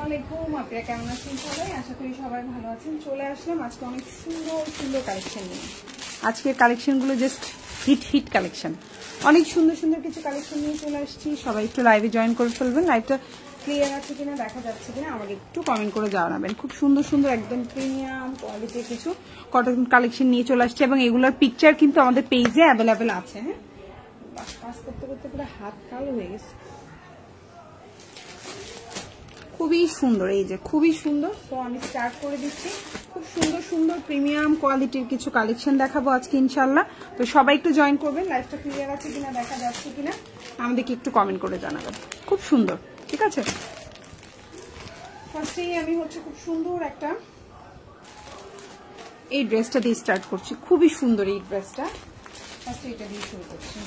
আলাইকুম, আপনারা কেমন আছেন সবাই? আশা করি সবাই ভালো আছেন। চলে আসলাম আজকে অনেক সুন্দর সুন্দর কালেকশন নিয়ে। আজকের কালেকশনগুলো জাস্ট হিট কালেকশন, অনেক সুন্দর সুন্দর কিছু কালেকশন নিয়ে চলে আসছি। সবাই একটু লাইভে জয়েন করে ফেলবেন। লাইভটা ক্লিয়ার আছে কিনা, দেখা যাচ্ছে কিনা আমাকে একটু কমেন্ট করে জানাবেন। খুব সুন্দর সুন্দর একদম প্রিমিয়াম কোয়ালিটির কিছু কটন কালেকশন নিয়ে চলে আসছে এবং এগুলোর পিকচার কিন্তু আমাদের পেজে অ্যাভেলেবেল আছে। হ্যাঁ, কাজ করতে করতে পুরো হাত কালো হয়ে গেছে। খুবই সুন্দর, এই যে খুবই সুন্দর। তো আমি স্টার্ট করে দিচ্ছি। খুব সুন্দর সুন্দর প্রিমিয়াম কোয়ালিটির কিছু কালেকশন দেখাবো আজকে ইনশাল্লাহ। তো সবাই একটু জয়েন করবেন। লাইভটা ক্লিয়ার আছে কিনা, দেখা যাচ্ছে কিনা আমাদেরকে একটু কমেন্ট করে জানাবেন। খুব সুন্দর, ঠিক আছে। ফার্স্টেই আমি খুব সুন্দর একটা এই ড্রেসটা দিয়ে স্টার্ট করছি। খুবই সুন্দর এই ড্রেসটা। ফার্স্টে এটা দিয়ে শুরু করছি।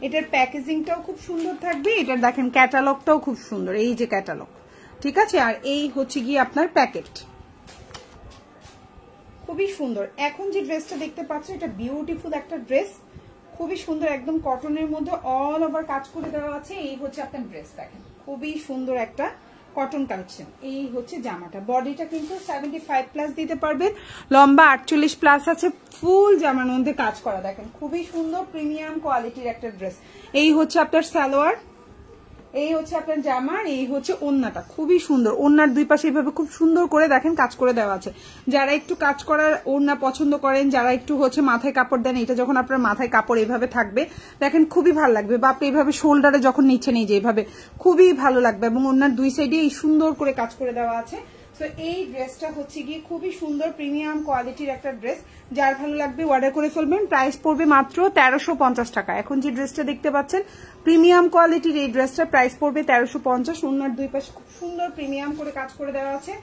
এটার প্যাকেজিংটাও খুব সুন্দর থাকবে। এটার দেখেন ক্যাটালগটাও খুব সুন্দর, এই যে ক্যাটালগ, ঠিক আছে। আর এই হচ্ছে গিয়ে আপনার প্যাকেট, খুবই সুন্দর। এখন যে ড্রেসটা দেখতে পাচ্ছ এটা বিউটিফুল একটা ড্রেস, খুবই সুন্দর, একদম কটনের মধ্যে অল ওভার কাজ করে দেওয়া আছে। এই হচ্ছে আপনার ড্রেস, দেখেন খুবই সুন্দর একটা কটন কালেকশন। এই হচ্ছে জামাটা, বডিটা কিন্তু 75+ দিতে পারবেন, লম্বা 48+ আছে, ফুল জামার মধ্যে কাজ করা। দেখেন খুবই সুন্দর প্রিমিয়াম কোয়ালিটির একটা ড্রেস। এই হচ্ছে আপনার সালোয়ার, এই হচ্ছে আপনার জামা, এই হচ্ছে ওড়নাটা। খুবই সুন্দর, ওড়নার দুই পাশে এইভাবে খুব সুন্দর করে দেখেন কাজ করে দেওয়া আছে। যারা একটু কাজ করার ওড়না পছন্দ করেন, যারা একটু মাথায় কাপড় দেন, এটা যখন আপনার মাথায় কাপড় এইভাবে থাকবে দেখেন খুবই ভালো লাগবে। বা আপনি এইভাবে শোল্ডারে যখন নিচ্ছেন এই যে এইভাবে খুবই ভালো লাগবে। এবং ওড়নার দুই সাইডে এই সুন্দর করে কাজ করে দেওয়া আছে। তো এই ড্রেসটা হচ্ছে গিয়ে খুবই সুন্দর প্রিমিয়াম কোয়ালিটির একটা ড্রেস। যার ভালো লাগবে অর্ডার করে ফেলবেন। প্রাইস পড়বে মাত্র 1350 টাকা। এখন যে ড্রেসটা দেখতে পাচ্ছেন প্রিমিয়াম কোয়ালিটির এই ড্রেসটা প্রাইস পড়বে 1350। ওড়নার দুই পাশে খুব সুন্দর প্রিমিয়াম করে কাজ করে দেওয়া আছে।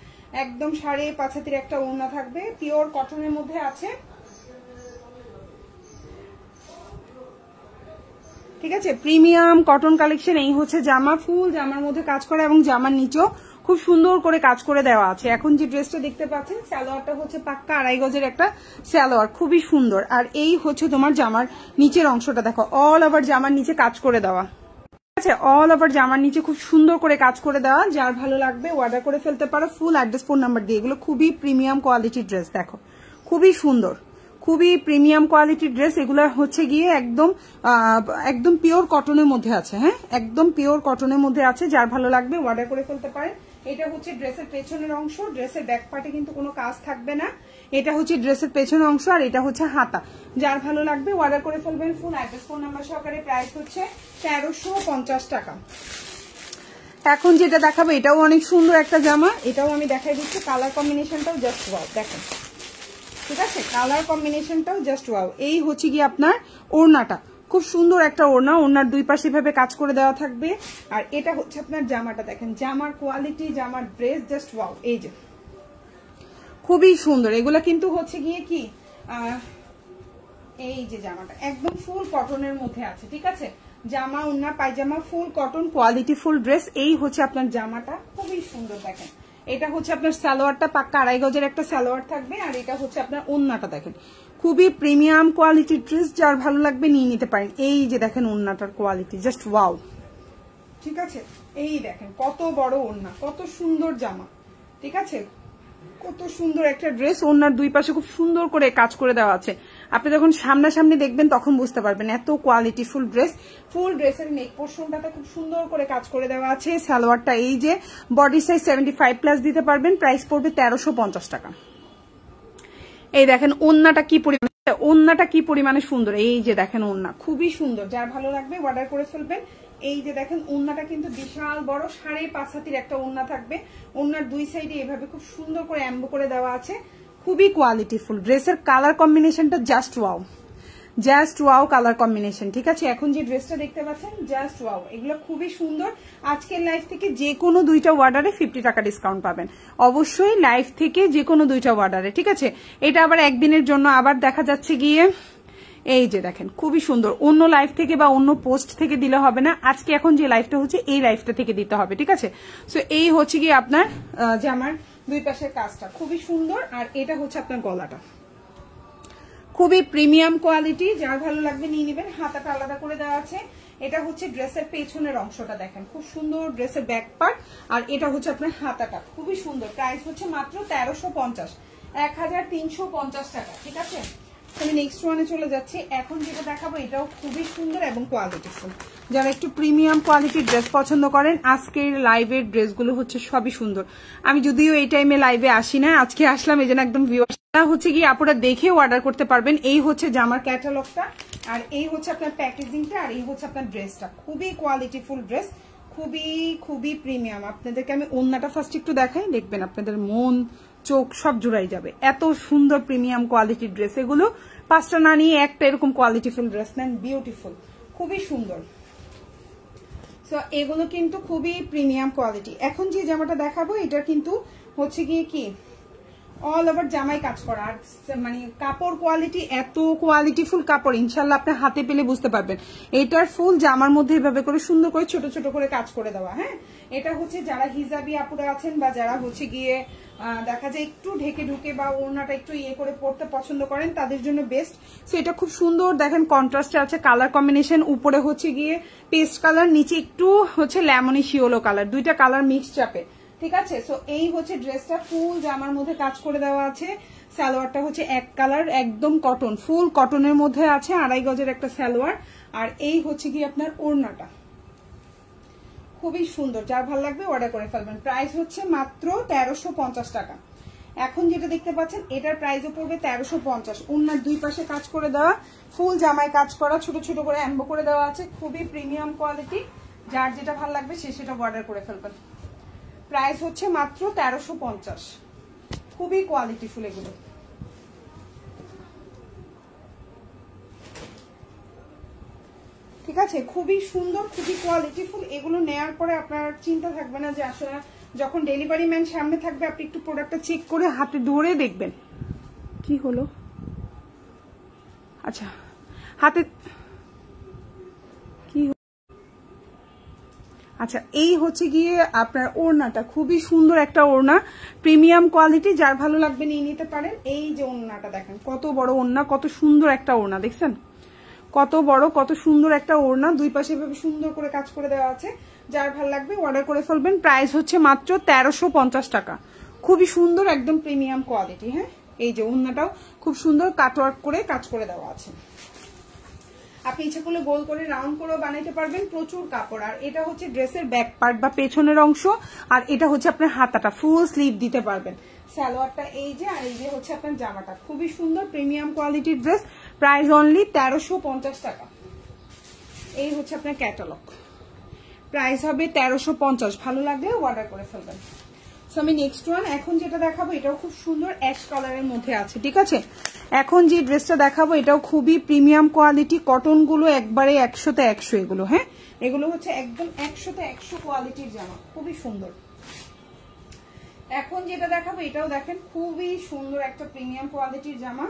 একদম 5.5 হাতের একটা ওড়না থাকবে, পিওর কটনের মধ্যে আছে, ঠিক আছে। Premium cotton collection. এই হচ্ছে জামা, ফুল জামার মধ্যে কাজ করা এবং জামার নিচেও খুব সুন্দর করে কাজ করে দেওয়া আছে। এখন যে ড্রেসটা দেখতে পাচ্ছেন সালোয়ারটা হচ্ছে পাক্কা 2.5 গজের একটা সালোয়ার, খুবই সুন্দর। আর এই হচ্ছে তোমার জামার নিচের অংশটা, দেখো অল ওভার জামার নিচে কাজ করে দেওয়া, ঠিক আছে। অল ওভার জামার নিচে খুব সুন্দর করে কাজ করে দেওয়া। যার ভালো লাগবে অর্ডার করে ফেলতে পারো ফুল অ্যাড্রেস, ফোন নাম্বার দিয়ে। এগুলো খুবই প্রিমিয়াম কোয়ালিটির ড্রেস, দেখো খুবই সুন্দর, খুবই প্রিমিয়াম কোয়ালিটির ড্রেস। এগুলো হচ্ছে গিয়ে একদম পিওর কটনের মধ্যে আছে। হ্যাঁ, একদম পিওর কটনের মধ্যে আছে। যার ভালো লাগবে অর্ডার করে ফেলতে পারেন। এটা হচ্ছে ড্রেসের পেছনের অংশ, ড্রেসের ব্যাক পার্টে কিন্তু কোনো কাজ থাকবে না। এটা হচ্ছে ড্রেসের পেছনের অংশ আর এটা হচ্ছে হাতা। যার ভালো লাগবে অর্ডার করে ফেলবেন ফুল অ্যাড্রেস, ফোন নাম্বার সহকারে। প্রাইস হচ্ছে 1350 টাকা। এখন যেটা দেখাবো এটাও অনেক সুন্দর একটা জামা, এটাও আমি দেখাই দিচ্ছি। কালার কম্বিনেশনটাও জাস্ট ওয়াও, দেখেন, ঠিক আছে। কালার কম্বিনেশনটাও জাস্ট ওয়াও। এই হচ্ছে গিয়ে আপনার ওড়নাটা, খুব সুন্দর একটা ওড়না, ওড়নার দুই পাশে ভাবে কাজ করে দেওয়া থাকবে। আর এটা হচ্ছে আপনার জামাটা, দেখেন জামার কোয়ালিটি, জামার ড্রেস জাস্ট ওয়াও। এই যে খুবই সুন্দর। এগুলা কিন্তু হচ্ছে গিয়ে কি এই যে জামাটা একদম ফুল কটনের মধ্যে আছে, ঠিক আছে। জামা, ওড়না, পায়জামা full cotton quality full dress. এই হচ্ছে আপনার জামাটা, খুবই সুন্দর। দেখেন এটা হচ্ছে আপনার সালোয়ারটা, পাক্কা 2.5 গজের একটা সালোয়ার থাকবে। আর এটা হচ্ছে আপনার ওড়নাটা, দেখেন খুবই প্রিমিয়াম কোয়ালিটির ড্রেস। যার ভালো লাগবে নিয়ে নিতে পারেন। এই যে দেখেন ওড়নাটার কোয়ালিটি জাস্ট ওয়াও, ঠিক আছে। এই দেখেন কত বড় ওড়না, কত সুন্দর জামা, ঠিক আছে। কত সুন্দর একটা ড্রেস। ওড়নার দুই পাশে খুব সুন্দর করে কাজ করে দেওয়া আছে। আপনি যখন সামনাসামনি দেখবেন তখন বুঝতে পারবেন এত কোয়ালিটি ফুল ড্রেস। ফুল ড্রেসের নেক পোর্শনটাতে খুব সুন্দর করে কাজ করে দেওয়া আছে। সালোয়ারটা এই যে বডি সাইজ 75+ দিতে পারবেন। প্রাইস পড়বে 1350 টাকা। এই দেখেন ওড়নাটা কি পরিমাণে সুন্দর। এই যে দেখেন ওড়না খুবই সুন্দর। যার ভালো লাগবে অর্ডার করে ফেলবেন। এই যে দেখেন ওড়নাটা কিন্তু বিশাল বড়, 5.5 হাতের একটা ওড়না থাকবে। ওড়নার দুই সাইডে এভাবে খুব সুন্দর করে এমবো করে দেওয়া আছে। খুবই কোয়ালিটিফুল ড্রেসের কালার কম্বিনেশনটা just wow, just wow colour combination, ঠিক আছে। এখন যে ড্রেসটা দেখতে পাচ্ছেন জাস্ট ওয়াও। এগুলো খুবই সুন্দর। আজকের লাইভ থেকে যে কোনো দুইটা অর্ডারে 50 টাকা ডিসকাউন্ট পাবেন। অবশ্যই লাইভ থেকে যে কোনো দুইটা অর্ডারে, ঠিক আছে। এটা আবার একদিনের জন্য, আবার দেখা যাচ্ছে গিয়ে এই যে দেখেন খুবই সুন্দর। অন্য লাইভ থেকে বা অন্য পোস্ট থেকে দিলে হবে না। আজকে এখন যে লাইভটা হচ্ছে এই লাইভটা থেকে দিতে হবে, ঠিক আছে। সো এই হচ্ছে গিয়ে আপনার জামার দুই পাশের কাজটা খুবই সুন্দর। আর এটা হচ্ছে আপনার গলাটা, খুবই প্রিমিয়াম কোয়ালিটি, যার ভালো লাগবে নিয়ে নেবেন। হাতাটা আলাদা করে দেওয়া আছে। এটা হচ্ছে ড্রেসের পেছনের অংশটা, দেখেন খুব সুন্দর ড্রেসের ব্যাক পার্ট, আর এটা হচ্ছে আপনার হাতাটা, খুবই সুন্দর। প্রাইস হচ্ছে মাত্র 1350, 1350 টাকা। ঠিক আছে, আমি নেক্সট ওয়ানে চলে যাচ্ছি। এখন যেটা দেখাবো এটাও খুবই সুন্দর এবং কোয়ালিটিফুল। যারা একটু প্রিমিয়াম কোয়ালিটির ড্রেস পছন্দ করেন, আজকের লাইভের ড্রেসগুলো হচ্ছে সবই সুন্দর। আমি যদিও এই টাইমে লাইভে আসি না, আজকে আসলাম, এই জন্য একদম ভিউয়ার্সরা হচ্ছে কি আপনারা দেখেও অর্ডার করতে পারবেন। এই হচ্ছে জামার ক্যাটালগটা, আর এই হচ্ছে আপনার প্যাকেজিংটা, আর এই হচ্ছে আপনার ড্রেসটা। খুবই কোয়ালিটিফুল ড্রেস, খুবই খুবই প্রিমিয়াম। আপনাদেরকে আমি ওন্নাটা ফার্স্ট একটু দেখাই, দেখবেন আপনাদের মন চোখ সব জুড়াই যাবে। এত সুন্দর প্রিমিয়াম কোয়ালিটির ড্রেস এগুলো। 5টা না নিয়ে একটা এরকম কোয়ালিটিফুল ড্রেস নেন, বিউটিফুল, খুবই সুন্দর। সো এগুলো কিন্তু খুবই প্রিমিয়াম কোয়ালিটি। এখন যে জামাটা দেখাবো এটা কিন্তু হচ্ছে গিয়ে কি অল ওভার জামাই কাজ করা, আর মানে কাপড় কোয়ালিটি এত কোয়ালিটিফুল কাপড়, ইনশাল্লাহ আপনি হাতে পেলে বুঝতে পারবেন। এটার ফুল জামার মধ্যে এভাবে করে সুন্দর করে ছোট ছোট করে কাজ করে দেওয়া। হ্যাঁ, এটা হচ্ছে যারা হিজাবি আপুরা আছেন বা যারা হচ্ছে গিয়ে দেখা যায় একটু ঢেকে ঢুকে বা ওড়নাটা একটু ইয়ে করে পড়তে পছন্দ করেন, তাদের জন্য বেস্ট। সো এটা খুব সুন্দর, দেখেন কন্ট্রাস্টে আছে কালার কম্বিনেশন। উপরে হচ্ছে গিয়ে পেস্ট কালার, নিচে একটু হচ্ছে লেমনি শিওলো কালার, দুইটা কালার মিক্স চাপে। ঠিক আছে, সো এই হচ্ছে ড্রেসটা, ফুল জামার মধ্যে কাজ করে দেওয়া আছে। সালোয়ারটা হচ্ছে এক কালার, একদম কটন, ফুল কটনের মধ্যে আছে, 2.5 গজের একটা সালোয়ার। আর এই হচ্ছে কি আপনার ওড়নাটা, খুবই সুন্দর। যার ভালো লাগবে অর্ডার করে ফেলবেন। প্রাইস হচ্ছে মাত্র 1350 টাকা। এখন যেটা দেখতে পাচ্ছেন এটার প্রাইসও পড়বে 1350। ওড়নার দুই পাশে কাজ করে দেওয়া, ফুল জামায় কাজ করা, ছোট ছোট করে এমবো করে দেওয়া আছে, খুবই প্রিমিয়াম কোয়ালিটি। যার যেটা ভালো লাগবে সে সেটা অর্ডার করে ফেলবেন। প্রাইস হচ্ছে মাত্র 1350, খুবই কোয়ালিটিফুল এগুলো। ঠিক আছে, খুবই সুন্দর, খুবই কোয়ালিটিফুল। এগুলো নেয়ার পরে আপনার চিন্তা থাকবে না যে আসলে যখন ডেলিভারি ম্যান সামনে থাকবে আপনি একটু প্রোডাক্টটা চেক করে হাতে ধরে দেখবেন। কি হলো? আচ্ছা, হাতে কি, আচ্ছা এই হচ্ছে গিয়ে আপনার ওড়নাটা, খুবই সুন্দর একটা ওড়না, প্রিমিয়াম কোয়ালিটি। যার ভালো লাগবে নিয়ে নিতে পারেন। এই যে ওড়নাটা দেখেন কত বড় ওড়না, কত সুন্দর একটা ওড়না, দেখছেন কত বড়, কত সুন্দর একটা ওড়না। দুই পাশে এভাবে সুন্দর করে কাজ করে দেওয়া আছে। যার ভালো লাগবে অর্ডার করে ফেলবেন। প্রাইস হচ্ছে মাত্র 1350 টাকা, খুবই সুন্দর, একদম প্রিমিয়াম কোয়ালিটি। হ্যাঁ, এই যে ওড়নাটাও খুব সুন্দর কাটওয়ার্ক করে কাজ করে দেওয়া আছে। আপনি ইচ্ছা করলে গোল করে রাউন্ড করেও বানাইতে পারবেন, প্রচুর কাপড়। আর এটা হচ্ছে ড্রেসের ব্যাক পার্ট বা পেছনের অংশ, আর এটা হচ্ছে আপনার হাতাটা, ফুল স্লিভ দিতে পারবেন। সালোয়ারটা এই যে, আর এই যে হচ্ছে আপনার জামাটা, খুবই সুন্দর প্রিমিয়াম কোয়ালিটির ড্রেস। প্রাইস অনলি 1350 টাকা। এই হচ্ছে আপনার ক্যাটালগ, প্রাইস হবে 1350। ভালো লাগলে অর্ডার করে ফেলবেন। সো আমি নেক্সট ওয়ান এখন যেটা দেখাবো এটাও খুব সুন্দর অ্যাশ কালারের মধ্যে আছে। ঠিক আছে, এখন যে ড্রেসটা দেখাবো এটাও খুবই প্রিমিয়াম কোয়ালিটি, কটন গুলো একবারে 100তে 100 এগুলো। হ্যাঁ, এগুলো হচ্ছে একদম 100তে 100 কোয়ালিটির জামা, খুবই সুন্দর। এখন যেটা দেখাবো এটাও দেখেন খুবই সুন্দর একটা প্রিমিয়াম কোয়ালিটির জামা।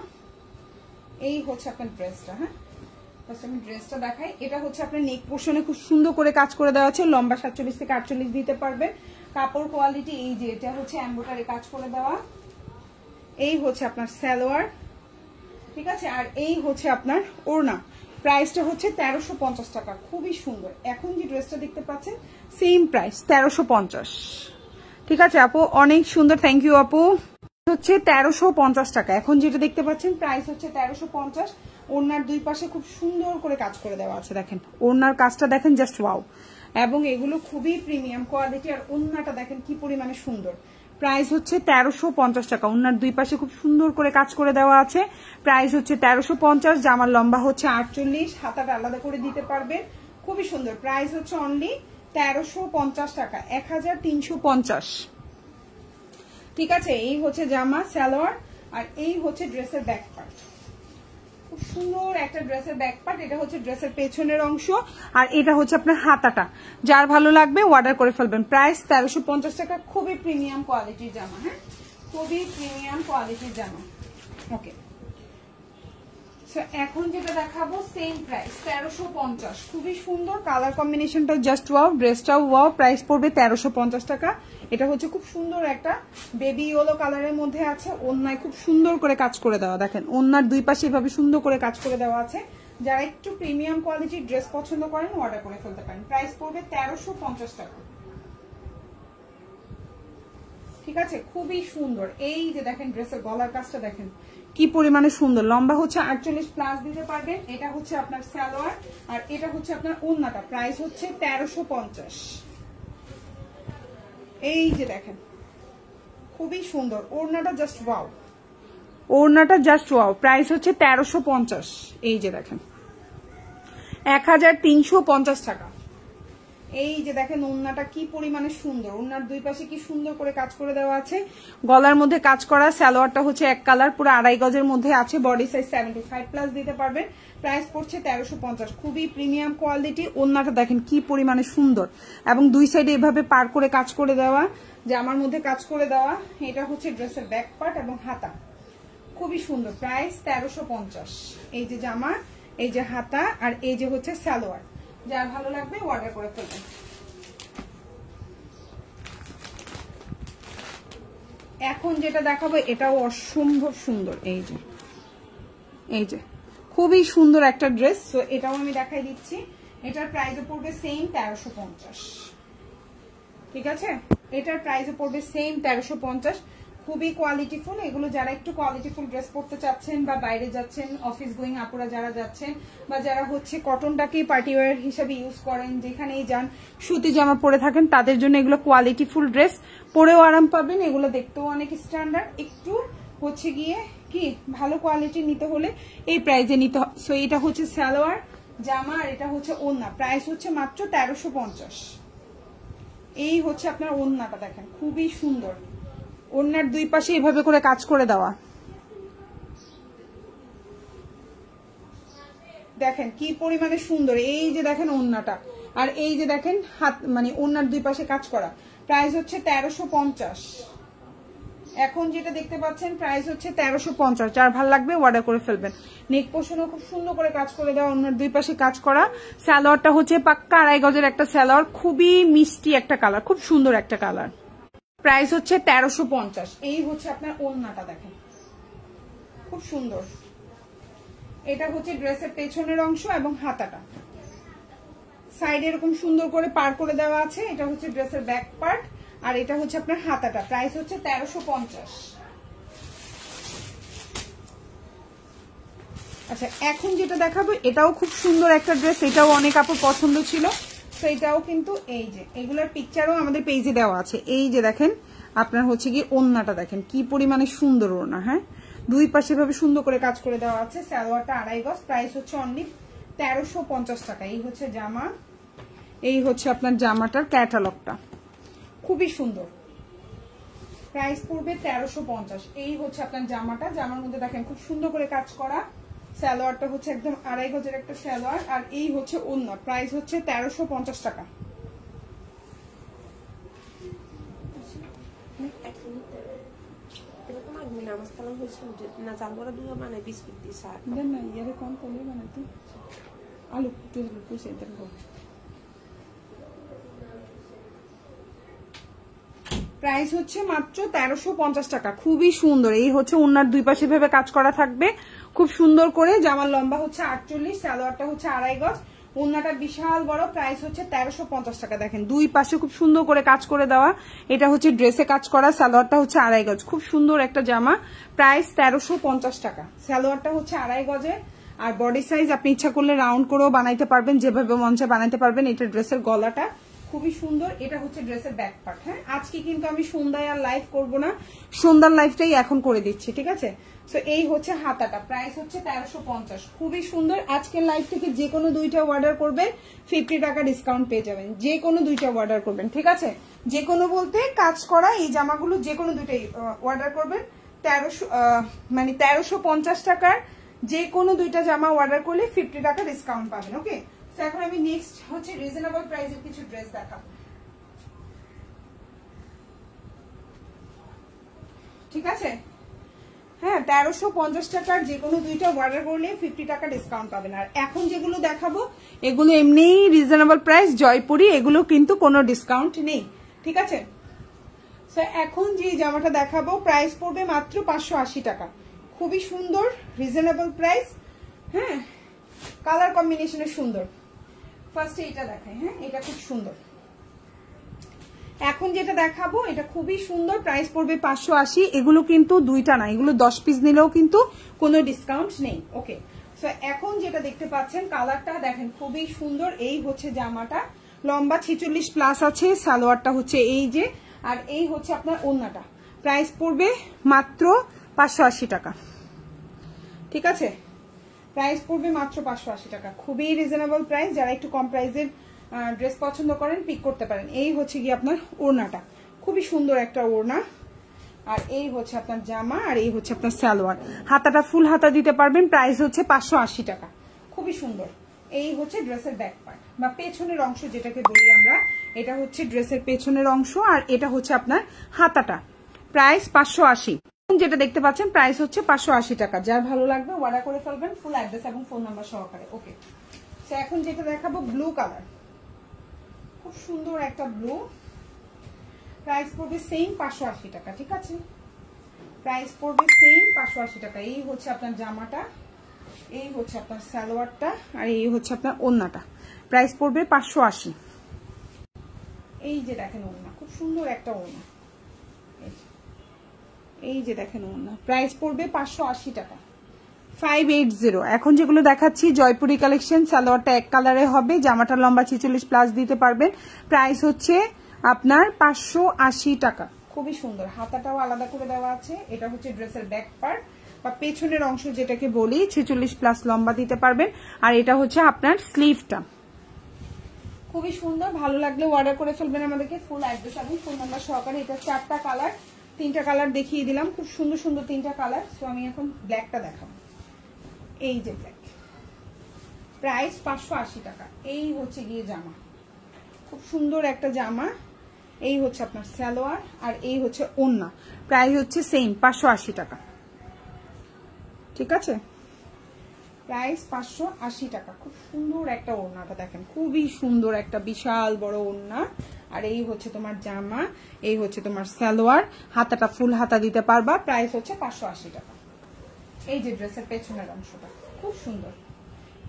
এই হচ্ছে আপনার ড্রেসটা। হ্যাঁ, ফার্স্ট আমি ড্রেসটা দেখাই। এটা হচ্ছে আপনার নেক পোর্শনে খুব সুন্দর করে কাজ করে দেওয়া আছে, লম্বা 47 থেকে 48 দিতে পারবেন। কাপড় কোয়ালিটি এই যে, এটা হচ্ছে এমব্রয়ডারি কাজ করে দেওয়া। এই হচ্ছে আপনার সালোয়ার। ঠিক আছে, আর এই হচ্ছে আপনার ওড়না। প্রাইসটা হচ্ছে 1350 টাকা, খুবই সুন্দর। এখন যে ড্রেসটা দেখতে পাচ্ছেন সেম প্রাইস 1350। ঠিক আছে আপু, অনেক সুন্দর, থ্যাংক ইউ আপু। হচ্ছে 1350 টাকা। এখন যেটা দেখতে পাচ্ছেন প্রাইস হচ্ছে 1350। ওড়নার দুই পাশে খুব সুন্দর করে কাজ করে দেওয়া আছে, দেখেন ওড়নার কাজটা দেখেন, জাস্ট ওয়াও। এবং এগুলো খুবই প্রিমিয়াম কোয়ালিটি, আর ওড়নাটা দেখেন কি পরিমাণে সুন্দর। প্রাইস হচ্ছে 1350 টাকা। ওড়নার দুই পাশে খুব সুন্দর করে কাজ করে দেওয়া আছে। প্রাইস হচ্ছে 1350। জামার লম্বা হচ্ছে 48, হাতাটা আলাদা করে দিতে পারবে, খুবই সুন্দর। প্রাইস হচ্ছে অনলি 1350 টাকা, 1350। ঠিক আছে, এই হচ্ছে জামা সালোয়ার, আর এই হচ্ছে ড্রেসের ব্যাক পার্ট। খুব সুন্দর একটা ড্রেসের ব্যাক পার্ট। এটা হচ্ছে ড্রেসের পেছনের অংশ, আর এটা হচ্ছে আপনার হাতাটা। যার ভালো লাগবে অর্ডার করে ফেলবেন। প্রাইস 1350 টাকা, খুবই প্রিমিয়াম কোয়ালিটির জামা। হ্যাঁ, খুবই প্রিমিয়াম কোয়ালিটির জামা। ওকে, এখন যেটা দেখাবো সেম প্রাইস 1350, খুবই সুন্দর কালার কম্বিনেশনটা জাস্ট ওয়াও, ড্রেসটাও ওয়াও, প্রাইস পড়বে 1350 টাকা। এটা হচ্ছে খুব সুন্দর একটা বেবি ইয়েলো কালারের মধ্যে আছে, ওন্নায় খুব সুন্দর করে কাজ করে দেওয়া, দেখেন ওন্নার দুই পাশে এভাবে সুন্দর করে কাজ করে দেওয়া আছে। যারা একটু প্রিমিয়াম কোয়ালিটির ড্রেস পছন্দ করেন অর্ডার করে ফেলতে পারেন, প্রাইস পড়বে 1350 টাকা। ঠিক আছে, খুবই সুন্দর। এই যে দেখেন ড্রেসের গলার কাজটা দেখেন কি পরিমাণে সুন্দর, লম্বা হচ্ছে 48 প্লাস দিতে পারবেন। এটা হচ্ছে আপনার সালোয়ার আর এটা হচ্ছে আপনার ওড়নাটা, প্রাইস হচ্ছে 1350। এই যে দেখেন খুবই সুন্দর ওড়নাটা, জাস্ট ওয়াও, ওড়নাটা জাস্ট ওয়াও, প্রাইস হচ্ছে 1350। এই যে দেখেন 1350 টাকা। এই যে দেখেন ওড়নাটা কি পরিমাণে সুন্দর, ওড়নার দুই পাশে কি সুন্দর করে কাজ করে দেওয়া আছে, গলার মধ্যে কাজ করা, সালোয়ারটা হচ্ছে এক কালার, পুরো 2.5 গজের মধ্যে আছে, বডি সাইজ 75 প্লাস দিতে পারবেন, প্রাইস পড়ছে 1350। খুবই প্রিমিয়াম কোয়ালিটি, ওড়নাটা দেখেন কি পরিমাণে সুন্দর এবং দুই সাইডে এভাবে পার করে কাজ করে দেওয়া, জামার মধ্যে কাজ করে দেওয়া। এটা হচ্ছে ড্রেসের ব্যাক পার্ট এবং হাতা, খুবই সুন্দর, প্রাইস 1350। এই যে জামা, এই যে হাতা আর এই যে হচ্ছে সালোয়ার, যার ভালো লাগবে অর্ডার করে ফেলবেন। এখন যেটা দেখাবো এটাও অসম্ভব সুন্দর, এই যে খুবই সুন্দর একটা ড্রেস, তো এটাও আমি দেখাই দিচ্ছি। এটার প্রাইস পড়বে সেম 1350। ঠিক আছে, এটার প্রাইস পড়বে সেম 1350। খুবই কোয়ালিটিফুল, এগুলো যারা একটু কোয়ালিটিফুল ড্রেস পরতে চাচ্ছেন বা বাইরে যাচ্ছেন, অফিস গোয়িং আপুরা যারা যাচ্ছেন বা যারা হচ্ছে কটনটাকেই পার্টি ওয়্যার হিসেবে ইউজ করেন, যেখানেই যান সুতি জামা পরে থাকেন, তাদের জন্য এগুলো কোয়ালিটিফুল ড্রেস, পরেও আরাম পাবেন, এগুলো দেখতেও অনেক স্ট্যান্ডার্ড, একটু হচ্ছে গিয়ে কি ভালো কোয়ালিটি নিতে হলে এই প্রাইজে নিতে হবে। সো এটা হচ্ছে সালোয়ার, জামা আর এটা হচ্ছে ওড়না, প্রাইস হচ্ছে মাত্র 1350। এই হচ্ছে আপনার ওড়নাটা দেখেন খুবই সুন্দর, ওড়নার দুই পাশে এভাবে করে কাজ করে দেওয়া, দেখেন কি পরিমাণে সুন্দর। এই যে দেখেন ওড়নাটা আর এই যে দেখেন হাত, মানে ওড়নার দুই পাশে কাজ করা, প্রাইস হচ্ছে 1350। এখন যেটা দেখতে পাচ্ছেন প্রাইস হচ্ছে 1350, যার ভালো লাগবে অর্ডার করে ফেলবেন। নেক পোর্শনও খুব সুন্দর করে কাজ করে দেওয়া, ওড়নার দুই পাশে কাজ করা, সালোয়ারটা হচ্ছে পাক্কা 2.5 গজের একটা সালোয়ার, খুবই মিষ্টি একটা কালার, খুব সুন্দর একটা কালার, প্রাইস হচ্ছে 1350। এই হচ্ছে আপনার ওড়নাটা দেখেন খুব সুন্দর, এটা হচ্ছে ড্রেসের পেছনের অংশ এবং হাতাটা সাইডে এরকম সুন্দর করে পার করে দেওয়া আছে, এটা হচ্ছে ড্রেসের ব্যাক পার্ট আর এটা হচ্ছে আপনার হাতাটা, প্রাইস হচ্ছে 1350। আচ্ছা, এখন যেটা দেখাবো এটাও খুব সুন্দর একটা ড্রেস, এটাও অনেক আপুর পছন্দ ছিল, তো এটাও কিন্তু এই যে এগুলোর পিকচারও আমাদের পেজে দেওয়া আছে। এই যে দেখেন আপনার হচ্ছে কি ওড়নাটা দেখেন কি পরিমাণে সুন্দর ওড়না, হ্যাঁ দুই পাশে ভাবে সুন্দর করে কাজ করে দেওয়া আছে, সালোয়ারটা 2.5 গজ, প্রাইস হচ্ছে অনলি 1350 টাকা। এই হচ্ছে জামা, এই হচ্ছে আপনার জামাটার ক্যাটালগটা, খুবই সুন্দর, প্রাইস পড়বে 1350। এই হচ্ছে আপনার জামাটা, জামার মধ্যে দেখেন খুব সুন্দর করে কাজ করা, সালোয়ারটা হচ্ছে একদম 2.5 গজের একটা সালোয়ার আর এই হচ্ছে ওড়না, প্রাইস হচ্ছে 1350 টাকা। প্রাইস হচ্ছে মাত্র 1350 টাকা, খুবই সুন্দর। এই হচ্ছে ওড়নার দুই পাশে ভেবে কাজ করা থাকবে খুব সুন্দর করে, জামার লম্বা হচ্ছে 48, সালোয়ারটা হচ্ছে 2.5 গজ, ওড়নাটা বিশাল বড়, প্রাইস হচ্ছে 1350 টাকা। দেখেন দুই পাশে খুব সুন্দর করে কাজ করে দেওয়া, এটা হচ্ছে ড্রেসে কাজ করা, সালোয়ারটা হচ্ছে 2.5 গজ, খুব সুন্দর একটা জামা, প্রাইস 1350 টাকা। সালোয়ারটা হচ্ছে 2.5 গজে আর বডি সাইজ আপনি ইচ্ছা করলে রাউন্ড করেও বানাইতে পারবেন, যেভাবে মন চায় বানাইতে পারবেন। এটা ড্রেসের গলাটা খুবই সুন্দর, এটা হচ্ছে ড্রেসের ব্যাক পার্ট। হ্যাঁ, আজকে কিন্তু আমি সন্ধ্যায় আর লাইভ করবো না, সন্ধ্যার লাইভটাই এখন করে দিচ্ছি, ঠিক আছে। সো এই হচ্ছে হাতাটা, প্রাইস হচ্ছে 1350, খুবই সুন্দর। আজকের লাইভ থেকে যে কোনো দুইটা অর্ডার করবেন 50 টাকা ডিসকাউন্ট পেয়ে যাবেন, যে কোনো দুইটা অর্ডার করবেন, ঠিক আছে। যে কোনো বলতে কাজ করা এই জামাগুলো যে কোনো দুইটাই অর্ডার করবেন, 1350 টাকার যে কোনো দুইটা জামা অর্ডার করলে 50 টাকা ডিসকাউন্ট পাবেন। ওকে, তো এখন আমি নেক্সট হচ্ছে রিজনেবল প্রাইসের কিছু ড্রেস দেখাবো, ঠিক আছে। হ্যাঁ 1350 টাকার যে কোনো দুইটা অর্ডার করলে 50 টাকা ডিসকাউন্ট পাবেন। আর এখন যেগুলো দেখাবো এগুলো এমনিই রিজনেবল প্রাইস, জয়পুরি, এগুলো কিন্তু কোনো ডিসকাউন্ট নেই, ঠিক আছে। সো এখন যে জামাটা দেখাবো প্রাইস পড়বে মাত্র 580 টাকা, খুবই সুন্দর রিজনেবল প্রাইস। হ্যাঁ কালার কম্বিনেশনে সুন্দর। ফার্স্টে এটা দেখাই, হ্যাঁ এটা খুব সুন্দর। এখন যেটা দেখাবো এটা খুবই সুন্দর, প্রাইস পড়বে 580। এগুলো কিন্তু দুইটা না, এগুলো 10 পিস নিলেও কিন্তু কোনো ডিসকাউন্ট নেই। ওকে, সো এখন যেটা দেখতে পাচ্ছেন কালারটা দেখেন খুবই সুন্দর। এই হচ্ছে জামাটা, লম্বা 46 প্লাস আছে, সালোয়ারটা হচ্ছে এই যে, আর এই হচ্ছে আপনার ওড়নাটা। প্রাইস পড়বে মাত্র 580 টাকা, ঠিক আছে। প্রাইস পড়বে মাত্র 580 টাকা, খুবই রিজনেবল প্রাইস। যারা একটু কম প্রাইসের ড্রেস পছন্দ করেন পিক করতে পারেন। এই হচ্ছে কি আপনার ওড়নাটা, খুবই সুন্দর একটা ওড়না, আর এই হচ্ছে আপনার জামা, আর এই হচ্ছে আপনার সালোয়ার। হাতাটা ফুল হাতা দিতে পারবেন, প্রাইস হচ্ছে 580 টাকা, খুবই সুন্দর। এই হচ্ছে ড্রেসের ব্যাক পার্ট বা পেছনের অংশ যেটাকে বলি আমরা, এটা হচ্ছে ড্রেসের পেছনের অংশ, আর এটা হচ্ছে আপনার হাতাটা। প্রাইস 580। যেটা দেখতে পাচ্ছেন প্রাইস হচ্ছে 580 টাকা। যার ভালো লাগবে অর্ডার করে ফেলবেন ফুল অ্যাড্রেস এবং ফোন নাম্বার সহকারে। ওকে, তো এখন যেটা দেখাবো ব্লু কালার, খুব সুন্দর একটা ব্লু। প্রাইস পড়বে সেম 580 টাকা, ঠিক আছে। প্রাইস পড়বে সেম 580 টাকা। এই হচ্ছে আপনার জামাটা, এই হচ্ছে আপনার সালোয়ারটা, আর এই হচ্ছে আপনার ওড়নাটা। প্রাইস পড়বে 580। এই যে দেখেন ওড়না, খুব সুন্দর একটা ওড়না, এই যে দেখেন ওড়না। প্রাইস পড়বে 580 টাকা, 580। এখন যেগুলো দেখাচ্ছি জয়পুরি কালেকশন, সালোয়ারটা এক কালারে হবে, জামাটা লম্বা 46 প্লাস দিতে পারবেন। প্রাইস হচ্ছে আপনার 580 টাকা, খুবই সুন্দর। হাতাটাও আলাদা করে দেওয়া আছে। এটা হচ্ছে ড্রেসের ব্যাক পার্ট বা পেছনের অংশ যেটাকে বলি, 46 প্লাস লম্বা দিতে পারবেন। আর এটা হচ্ছে আপনার স্লিভটা, খুবই সুন্দর। ভালো লাগলে অর্ডার করে ফেলবেন আমাদেরকে ফুল অ্যাড্রেস এবং ফোন নাম্বার সহকারে। এটা 4টা কালার, 3টা কালার দেখিয়ে দিলাম, খুব সুন্দর সুন্দর 3টা কালার। সো আমি এখন ব্ল্যাকটা দেখাবো। এই যে ব্ল্যাক, প্রাইস 580 টাকা। এই হচ্ছে গিয়ে জামা, খুব সুন্দর একটা জামা। এই হচ্ছে আপনার সালোয়ার, আর এই হচ্ছে ওড়না। প্রাইস হচ্ছে সেম 580 টাকা, ঠিক আছে। প্রাইস 580 টাকা। খুব সুন্দর একটা ওড়নাটা দেখেন, খুবই সুন্দর একটা বিশাল বড় ওড়না। আর এই হচ্ছে তোমার জামা, এই হচ্ছে তোমার সালোয়ার, হাতাটা ফুল হাতা দিতে পারবা। প্রাইস হচ্ছে 580 টাকা। এই যে ড্রেসের পেছনের অংশটা খুব সুন্দর,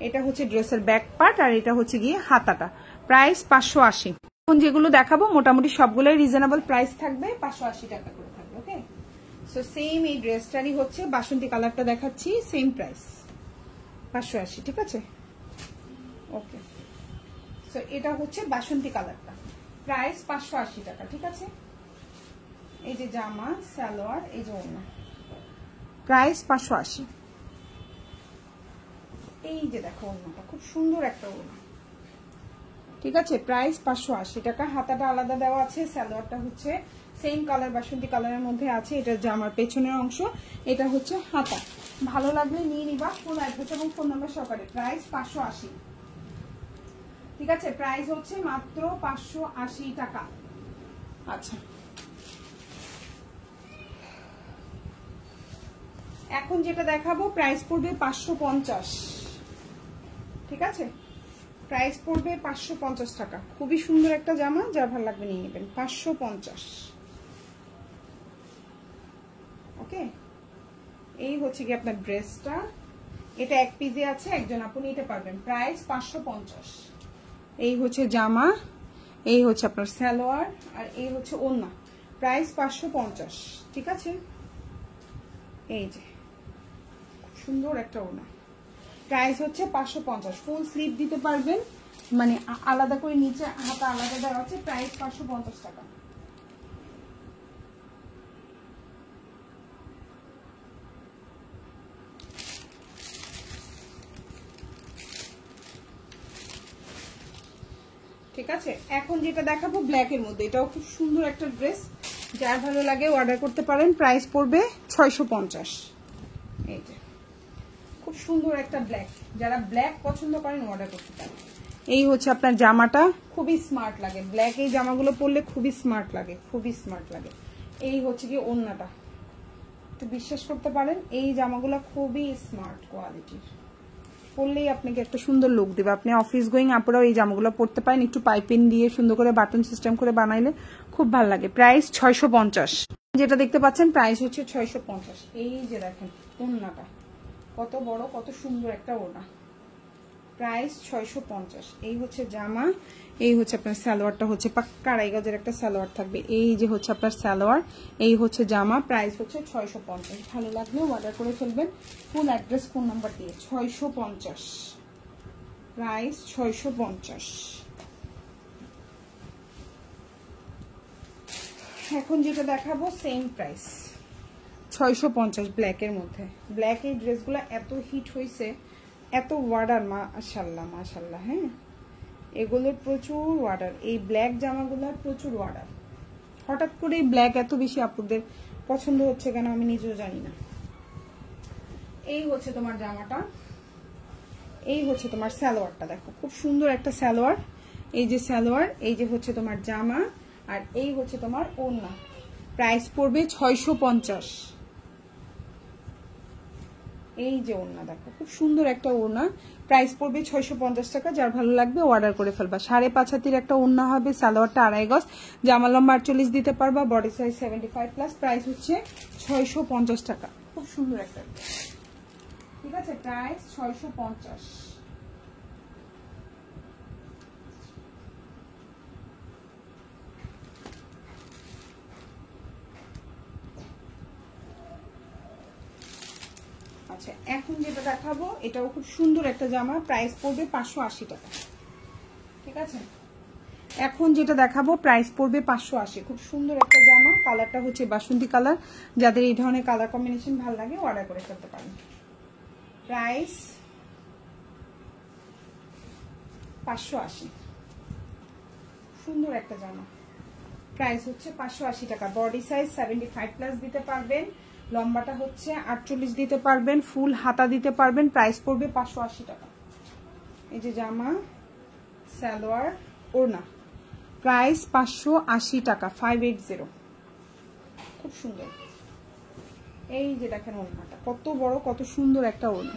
এটা হচ্ছে ড্রেসের ব্যাক পার্ট, আর এটা হচ্ছে গিয়ে হাতাটা। প্রাইস 580। এখন যেগুলো দেখাবো মোটামুটি সবগুলোই রিজনেবল প্রাইস থাকবে, 580 টাকা করে থাকবে। ওকে, সো সেম এই ড্রেসটারই হচ্ছে বাসন্তী কালারটা দেখাচ্ছি, সেম প্রাইস 580, ঠিক আছে। ওকে, সো এটা হচ্ছে বাসন্তী কালারটা, প্রাইস 580 টাকা, ঠিক আছে। এই যে জামা, সালোয়ার, এই যে ওড়না, প্রাইস 580। এই যে দেখো ওড়নাটা, খুব সুন্দর একটা ওড়না, ঠিক আছে। প্রাইস 580 টাকা। হাতাটা আলাদা দেওয়া আছে, সালোয়ারটা হচ্ছে সেম কালার বাসন্তী কালারের মধ্যে আছে। এটা জামার পেছনের অংশ, এটা হচ্ছে হাতা। ভালো লাগলে নিয়ে নিবা ফুল অ্যাড্রেস এবং ফোন নাম্বার সহকারে। প্রাইস 580, ঠিক আছে। প্রাইস হচ্ছে মাত্র 580 টাকা। আচ্ছা, এখন যেটা দেখাবো প্রাইস পড়বে 550, ঠিক আছে। প্রাইস পড়বে 550 টাকা। খুবই সুন্দর একটা জামা, যার ভালো লাগবে নিয়ে নেবেন। 550। ওকে, এই হচ্ছে কি আপনার ড্রেসটা। এটা এক পিসে আছে, একজন আপু নিতে পারবেন। প্রাইস 550। এই হচ্ছে জামা, এই হচ্ছে আপনার সালোয়ার, আর এই হচ্ছে ওড়না। প্রাইস 550, ঠিক আছে। এই যে সুন্দর একটা ওড়না, প্রাইস হচ্ছে 550। ফুল স্লিভ দিতে পারবেন, মানে আলাদা করে নিচে হাতা আলাদা দেওয়া আছে। প্রাইস 550 টাকা। ঠিক আছে, এখন যেটা দেখাবো ব্ল্যাকের মধ্যে, এটাও খুব সুন্দর একটা ড্রেস। যার ভালো লাগে অর্ডার করতে পারেন। প্রাইস পড়বে 650। এই যে খুব সুন্দর একটা ব্ল্যাক, যারা ব্ল্যাক পছন্দ করেন অর্ডার করতে পারেন। এই হচ্ছে আপনার জামাটা, খুবই স্মার্ট লাগে ব্ল্যাক। এই জামাগুলো পরলে খুবই স্মার্ট লাগে, খুবই স্মার্ট লাগে। এই হচ্ছে কি ওড়নাটা, একটু বিশ্বাস করতে পারেন, এই জামাগুলো খুবই স্মার্ট কোয়ালিটির, পরলেই আপনাকে একটা সুন্দর লুক দেবে। আপনি অফিস গোয়িং আপুরাও এই জামাগুলো পরতে পারেন, একটু পাইপিং দিয়ে সুন্দর করে বাটন সিস্টেম করে বানাইলে খুব ভালো লাগে। প্রাইস 650। যেটা দেখতে পাচ্ছেন প্রাইস হচ্ছে 650। এই যে দেখেন ওড়নাটা কত বড়, কত সুন্দর একটা ওড়না, প্রাইস 650। এই হচ্ছে জামা, এই হচ্ছে আপনার সালোয়ারটা হচ্ছে পাক্কা আড়াই গজের একটা সালোয়ার থাকবে। এই যে হচ্ছে আপনার সালোয়ার, এই হচ্ছে জামা, প্রাইস হচ্ছে 650। ভালো লাগলে অর্ডার করে ফেলবেন ফুল অ্যাড্রেস ফোন নাম্বার দিয়ে। 650 প্রাইস 650। এখন যেটা দেখাবো সেম প্রাইস 650 ব্ল্যাকের মধ্যে। ব্ল্যাক এই ড্রেসগুলো এত হিট হয়েছে, এত অর্ডার, মাশাআল্লাহ মাশাআল্লাহ। হ্যাঁ, এগুলোর প্রচুর অর্ডার, এই ব্ল্যাক জামাগুলোর প্রচুর অর্ডার। হঠাৎ করে ব্ল্যাক এত বেশি আপুদের পছন্দ হচ্ছে কেন আমি নিজেও জানি না। এই হচ্ছে তোমার জামাটা, এই হচ্ছে তোমার সালোয়ারটা, দেখো খুব সুন্দর একটা সালোয়ার। এই যে সালোয়ার, এই যে হচ্ছে তোমার জামা, আর এই হচ্ছে তোমার ওড়না। প্রাইস পড়বে 650। এই যে ওড়না দেখো খুব সুন্দর একটা ওড়না, প্রাইস পড়বে 650 টাকা। যার ভালো লাগবে অর্ডার করে ফেলবা। 5.5 হাতের একটা ওড়না হবে, সালোয়ারটা আড়াই গজ, জামা লম্বা 48 দিতে পারবা, বডি সাইজ 75+। প্রাইস হচ্ছে 650 টাকা। খুব সুন্দর একটা, ঠিক আছে, প্রাইস 650। আচ্ছা, এখন যেটা দেখাবো এটাও খুব সুন্দর একটা জামা, প্রাইস পড়বে 580 টাকা। ঠিক আছে, এখন যেটা দেখাবো প্রাইস পড়বে 580। খুব সুন্দর একটা জামা, কালারটা হচ্ছে বাসন্তী কালার। যাদের এই ধরনের কালার কম্বিনেশন ভালো লাগে অর্ডার করে ফেলতে পারেন। প্রাইস 580। সুন্দর একটা জামা, প্রাইস হচ্ছে 580 টাকা। বডি সাইজ 75+ দিতে পারবেন, লম্বাটা হচ্ছে 48 দিতে পারবেন, ফুল হাতা দিতে পারবেন। প্রাইস পড়বে 580 টাকা। এই যে জামা, সালোয়ার, ওড়না, প্রাইস 580 টাকা। 580, খুব সুন্দর। এই যে দেখেন ওড়নাটা কত বড়, কত সুন্দর একটা ওড়না,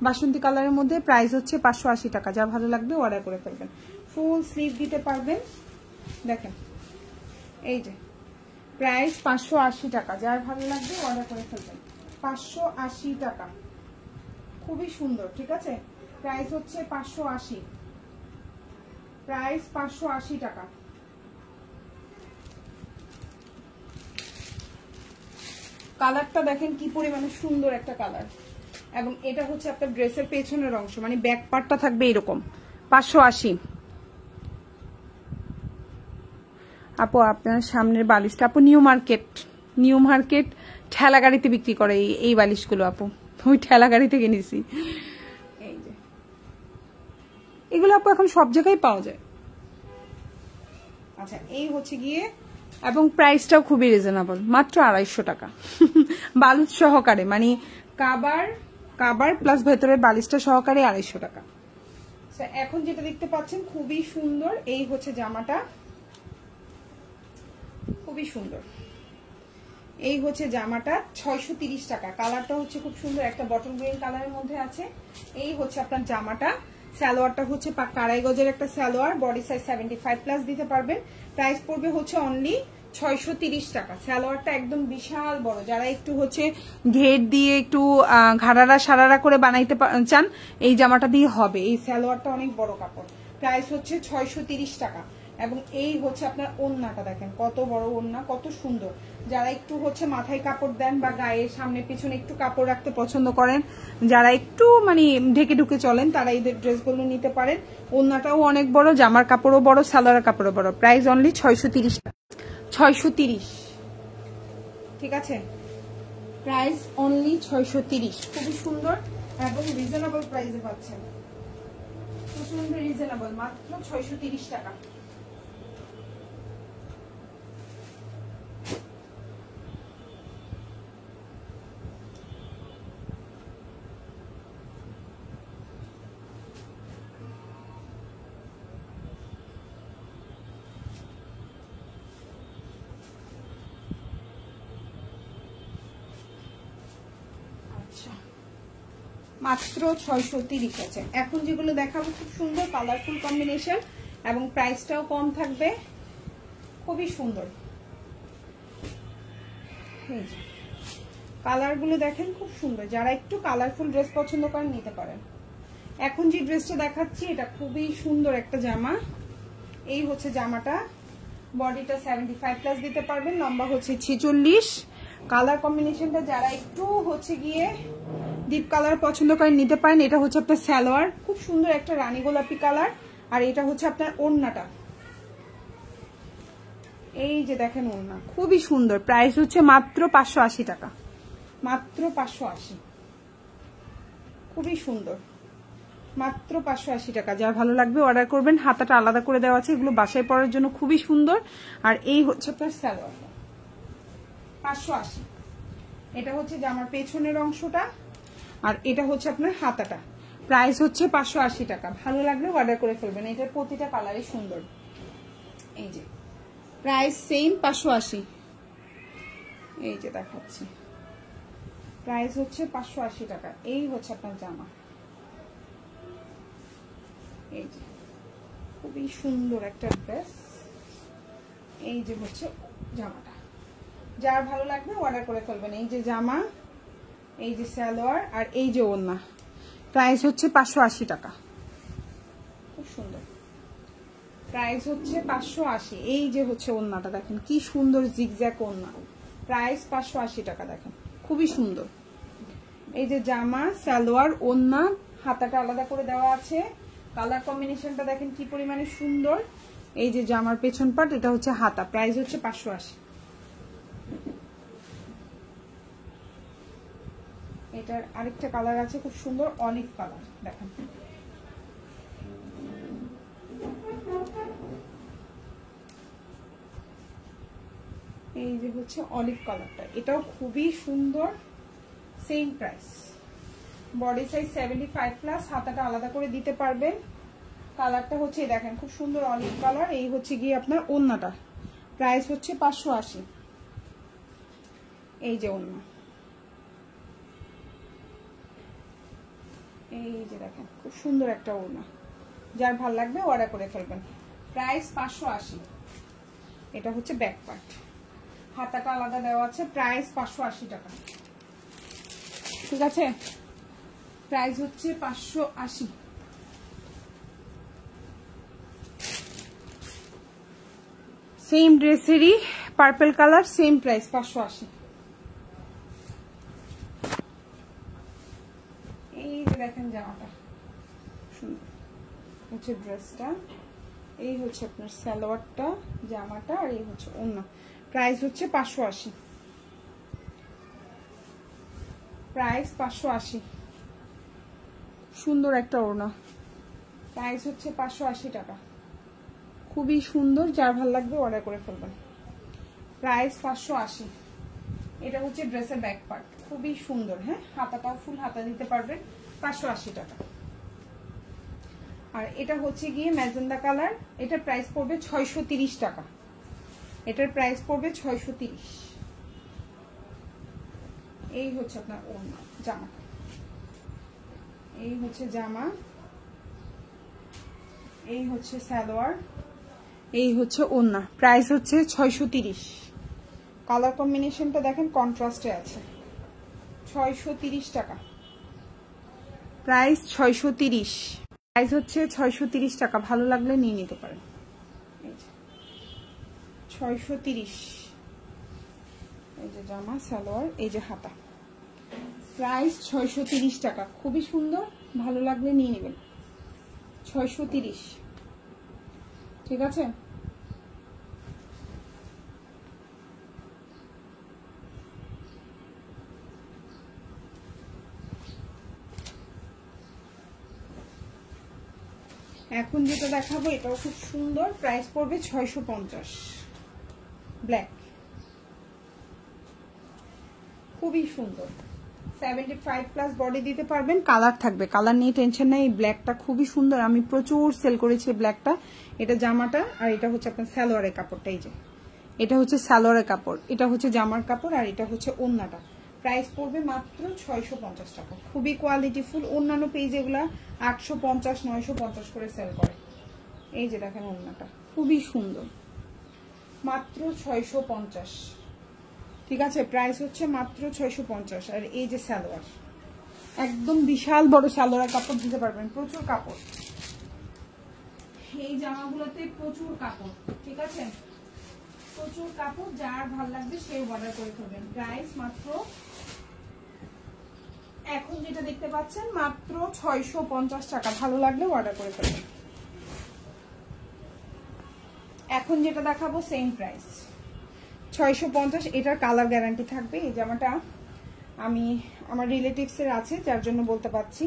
বাসন্তী কালারের মধ্যে। প্রাইস হচ্ছে 580 টাকা। যা ভালো লাগবে অর্ডার করে ফেলবেন। ফুল স্লিভ দিতে পারবেন, দেখেন এই যে প্রাইস 580 টাকা। যার ভালো লাগবে অর্ডার করে ফেলবেন। 580 টাকা, খুবই সুন্দর। ঠিক আছে, প্রাইস হচ্ছে 580, প্রাইস 580 টাকা। কালারটা দেখেন কি পরিমাণে সুন্দর একটা কালার, এবং এটা হচ্ছে আপনার ড্রেসের পেছনের অংশ, মানে ব্যাক পার্টটা থাকবে এরকম। 580। আপু আপনার সামনের বালিশটা, আপু নিউ মার্কেট ঠেলা গাড়িতে বিক্রি করে এই বালিশগুলো আপু, ওই ঠেলা গাড়ি থেকে নিছি। এই যে এগুলো আপু এখন সব জায়গায় পাওয়া যায়। আচ্ছা, এই হচ্ছে গিয়ে, এবং প্রাইসটাও খুবই রিজনেবল, মাত্র 250 টাকা বালুচ সহকারে, মানে কাবার প্লাস ভেতরের বালিশটা সহকারে 250 টাকা। এখন যেটা দেখতে পাচ্ছেন খুবই সুন্দর, এই হচ্ছে জামাটা, খুবই সুন্দর। এই হচ্ছে জামাটা 630 টাকা। কালারটা হচ্ছে খুব সুন্দর, একটা বটল গ্রিন কালারের মধ্যে আছে। এই হচ্ছে আপনার জামাটা, সালোয়ারটা হচ্ছে পাক্কা আড়াই গজের একটা সালোয়ার, বডি সাইজ 75+ দিতে পারবেন। প্রাইস পড়বে হচ্ছে অনলি 630 টাকা। সালোয়ারটা একদম বিশাল বড়, যারা একটু হচ্ছে ঘের দিয়ে একটু ঘাড়ারা সারারা করে বানাইতে চান এই জামাটা দিয়ে হবে। এই সালোয়ারটা অনেক বড় কাপড়। প্রাইস হচ্ছে 630 টাকা। এবং এই হচ্ছে আপনার ওড়নাটা, দেখেন কত বড় ওড়না, কত সুন্দর। যারা একটু হচ্ছে মাথায় কাপড় দেন বা গায়ের সামনে পিছনে একটু কাপড় রাখতে পছন্দ করেন, যারা একটু মানে ঢেকে ঢুকে চলেন, তারা এই ড্রেসগুলো নিতে পারেন। ওড়নাটাও অনেক বড়, জামার কাপড়ও বড়, সালোয়ারের কাপড়ও বড়। প্রাইস অনলি 630 টাকা। 630, ঠিক আছে, প্রাইস অনলি 630। খুবই সুন্দর এবং রিজনেবল প্রাইসে পাচ্ছেন, প্রচন্ড রিজনেবল, মাত্র 630 টাকা। আচ্ছা, মাত্র 630 আছে। এখন যেগুলো দেখাবো খুব সুন্দর কালারফুল কম্বিনেশন এবং প্রাইসটাও কম থাকবে, খুবই সুন্দর। কালারগুলো দেখেন খুব সুন্দর, যারা একটু কালারফুল ড্রেস পছন্দ করেন নিতে পারেন। এখন যে ড্রেসটা দেখাচ্ছি এটা খুবই সুন্দর একটা জামা। এই হচ্ছে জামাটা, বডিটা 75+ দিতে পারবেন, লম্বা হচ্ছে 46। কালার কম্বিনেশনটা যারা একটু হচ্ছে গিয়ে ডিপ কালার পছন্দ করেন নিতে পারেন। এটা হচ্ছে আপনার সালোয়ার, খুব সুন্দর একটা রানী গোলাপি কালার, আর এটা হচ্ছে আপনার ওড়নাটা। এই যে দেখেন ওড়না খুবই সুন্দর। প্রাইস হচ্ছে মাত্র 580 টাকা, মাত্র 580, খুবই সুন্দর, মাত্র 580 টাকা। যার ভালো লাগবে অর্ডার করবেন। হাতাটা আলাদা করে দেওয়া আছে, এগুলো বাসায় পরার জন্য খুবই সুন্দর। আর এই হচ্ছে আপনার সালোয়ারটা, 580। এটা হচ্ছে জামার পেছনের অংশটা, আর এটা হচ্ছে আপনার হাতাটা। প্রাইস হচ্ছে 580 টাকা। ভালো লাগলে অর্ডার করে ফেলবেন। এটার প্রতিটা কালারই সুন্দর। এই যে প্রাইস সেম 580। এই যে দেখাচ্ছি, প্রাইস হচ্ছে 580 টাকা। এই হচ্ছে আপনার জামা। এই যে খুবই সুন্দর একটা ড্রেস। এই যে হচ্ছে জামাটা, যার ভালো লাগবে অর্ডার করে ফেলবেন। এই যে জামা, এই যে সালোয়ার, আর এই যে ওড়না। প্রাইস হচ্ছে 580 টাকা, খুব সুন্দর। প্রাইস হচ্ছে 580। এই যে হচ্ছে ওড়নাটা দেখেন কি সুন্দর জিগজ্যাগ ওড়না। প্রাইস 580 টাকা, দেখেন খুবই সুন্দর। এই যে জামা, সালোয়ার, ওড়না, হাতাটা আলাদা করে দেওয়া আছে। কালার কম্বিনেশনটা দেখেন কি পরিমাণে সুন্দর। এই যে জামার পেছন পার্ট, এটা হচ্ছে হাতা। প্রাইস হচ্ছে 580। এটার আরেকটা কালার আছে খুব সুন্দর, অলিভ কালার। দেখেন এই যে হচ্ছে অলিভ কালারটা, এটাও খুবই সুন্দর। সেম প্রাইস, বডি সাইজ 75+, হাতাটা আলাদা করে দিতে পারবেন। কালারটা হচ্ছে দেখেন খুব সুন্দর অলিভ কালার। এই হচ্ছে গিয়ে আপনার ওড়নাটা। প্রাইস হচ্ছে 580। এই যে ওড়না, এই যে দেখেন খুব সুন্দর একটা ওড়না। যার ভাল লাগবে অর্ডার করে ফেলবেন। প্রাইস 580। এটা হচ্ছে ব্যাক পার্ট, হাতাটা আলাদা দেওয়া আছে। প্রাইস 580 টাকা, ঠিক আছে। প্রাইস হচ্ছে 580। সেম ড্রেসেরই পার্পল কালার, সেম প্রাইস 580। এই যে দেখেন জামাটা সুন্দর হচ্ছে ড্রেসটা। এই হচ্ছে আপনার সালোয়ারটা, জামাটা, আর এই হচ্ছে ওড়না। প্রাইস হচ্ছে 580। প্রাইস 580, সুন্দর একটা ওড়না। প্রাইস হচ্ছে 580 টাকা, খুবই সুন্দর। যার ভালো লাগবে অর্ডার করে ফেলবেন। প্রাইস 580। এটা হচ্ছে ড্রেসের ব্যাক পার্ট, খুবই সুন্দর। হ্যাঁ, হাতাটাও ফুল হাতা দিতে পারবেন। 580 টাকা। আর এটা হচ্ছে গিয়ে ম্যাজেন্ডা কালার। এটার প্রাইস পড়বে 630 টাকা। এটার প্রাইস পড়বে 630। এই হচ্ছে আপনার ওড়না, জামা। এই হচ্ছে জামা, এই হচ্ছে সালোয়ার, এই হচ্ছে ওড়না। প্রাইস হচ্ছে 630। কালার কম্বিনেশনটা দেখেন কন্ট্রাস্টে আছে। 630 টাকা, প্রাইস 630। প্রাইস হচ্ছে 630 টাকা। ভালো লাগলে নিয়ে নিতে পারেন। 630। এই যে জামা, সালোয়ার, এই যে হাতা। প্রাইস 630 টাকা, খুবই সুন্দর। ভালো লাগলে নিয়ে নেবেন। 630, ঠিক আছে। এখন যেটা দেখাবো এটাও খুব সুন্দর। প্রাইস পড়বে 650। ব্ল্যাক, খুবই সুন্দর। 75+ বডি দিতে পারবেন। কালার থাকবে, কালার নিয়ে টেনশন নেই। এই ব্ল্যাকটা খুবই সুন্দর, আমি প্রচুর সেল করেছি ব্ল্যাকটা। এটা জামাটা, আর এটা হচ্ছে আপনার সালোয়ারের কাপড়টা। এই যে এটা হচ্ছে সালোয়ারের কাপড়, এটা হচ্ছে জামার কাপড়, আর এটা হচ্ছে ওড়নাটা। প্রাইস পড়বে মাত্র 650 টাকা। খুবই কোয়ালিটিফুল। অন্যান্য পেজ এগুলা 850 950 করে সেল করে। এই যে দেখেন ওড়নাটা খুবই সুন্দর, মাত্র 650। ঠিক আছে, প্রাইস হচ্ছে মাত্র 650। আর এই যে সালোয়ার, একদম বিশাল বড় সালোয়ার কাপড় দিতে পারবেন, প্রচুর কাপড়। এই জামাগুলোতে প্রচুর কাপড়, ঠিক আছে, প্রচুর কাপড়। যার ভালো লাগবে সে অর্ডার করে ফেলবেন। প্রাইস মাত্র, এখন যেটা দেখতে পাচ্ছেন মাত্র 650 টাকা। ভালো লাগলে অর্ডার করে ফেলবেন। এখন যেটা দেখাবো সেম প্রাইস 650। এটার কালার গ্যারান্টি থাকবে। এই জামাটা আমি আমার রিলেটিভসের আছে, যার জন্য বলতে পারছি।